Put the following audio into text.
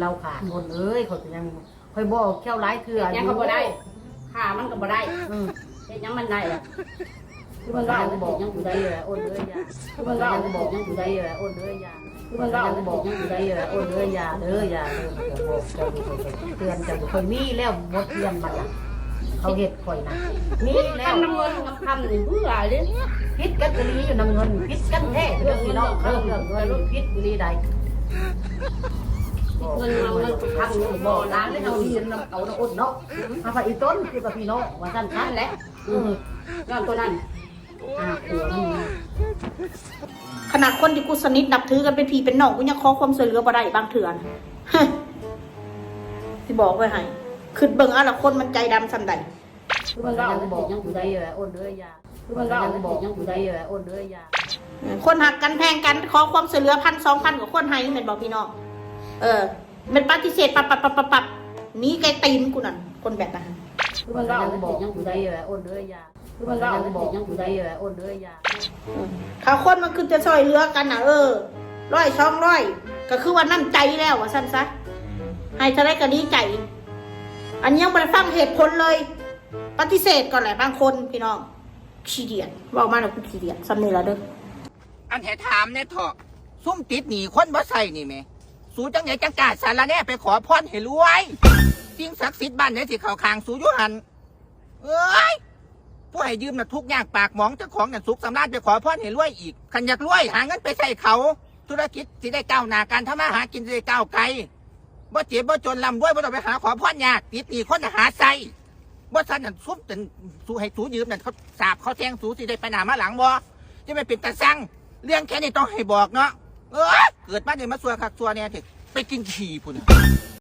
เราขาดคนเอ้ยเขายังคอยบอกแค่ร้ายเถื่อยังก็บ่ได้ขามันก็บ่ได้เฮ็ดยังมันได้อะคือมันว่าบอกยังอยู่ได้เลยโอนเลยยาคือมันว่าบอกยังอยู่ได้เลยโอนเลยยาคือมันว่าบอกยังอยู่ได้เลยโอนเลยยาเด้อยาเด้อบอกเจ้าเตือนจะคอยมีแล้วหมดเตือนมันล่ะเขาเห็ดคอยนะมีแล้วน้ำเงินน้ำคำนี่เบื่อเลยพิษกันกะลีอยู่น้ำเงินพิษกันแท้เรื่องพี่น้องเรื่องเงินพิษกะลีใดเงินเราเงินคำนี่บ่ร้านเลยเอาดีน้ำเอาน้ำอดเนาะเอาไปอีต้นคือกับพี่น้องว่าสั้นนั่นแหละย้อนตัวนั้นขนาดคนที่กูสนิทนับถือกันเป็นพี่เป็นน้องกูยังขอความช่วยเหลือบ่ได้บางเถื่อนที่บอกไว้ให้ขึ้นเบิ่งเอาละคนมันใจดำสำใดคือมันบอกยังอยู่ได้เลยโอนเลยยาคือมันบอกยังอยู่ได้เลยโอนเลยยาคนหักกันแพงกันขอความช่วยเหลือ1,000-2,000กับคนให้เป็นบอกพี่น้องเป็นปฏิเสธปับนี้ไกลตีนกูนั่นคนแบบนั้นคือมันบอกยังอยู่ได้เลยโอนเลยยาคือมันบอกยังอยู่ได้เลยโอนเลยยาถ้าคนมันคือจะช่วยเหลือกันนะ100-200ก็คือว่าน้ำใจแล้วว่าสั้นซะให้เท่าไรก็ดีใจอันนี้ยังไม่ได้ฟังเหตุผลเลยปฏิเสธก่อนแหละบางคนพี่น้องขี้เดียดบอกมาแล้วกูขี้เดียดซ้ำนี่ละเด้ออันให้ถามเนี่ยเถอะซุ่มติดหนีคนบ่ใส่นี่แม่สูจังไหนจังกาสารแน่ไปขอพรให้รวยสิ่งศักดิ์สิทธิ์บ้านไหนที่เขาคางสูยุหันผู้ให้ยืมน่ะทุกอย่างปากหมองเจ้าของน่ะสุขสำราญไปขอพรให้รวยอีกขันอยากรวยหาเงินไปใส่เขาธุรกิจสิได้ก้าวหน้าการทำมาหากินสิได้ก้าวไกลบ่เจ็บบ่จนลำรวยบ่ต้องไปหาขอพรยากติดหนีคนหาใส่บ่ทันนั่นซุ่มเป็นสูให้สูยืมนั่นเขาสาบเขาแทงสูสิได้ไปหน้ามาหลังบ่จะไม่เป็นตาสั่งเรื่องแค่นี้ต้องให้บอกเนาะเกิดมาเนี่ยมาสัวคักสัวเนี่ยถึงไปกินขี่พุ่น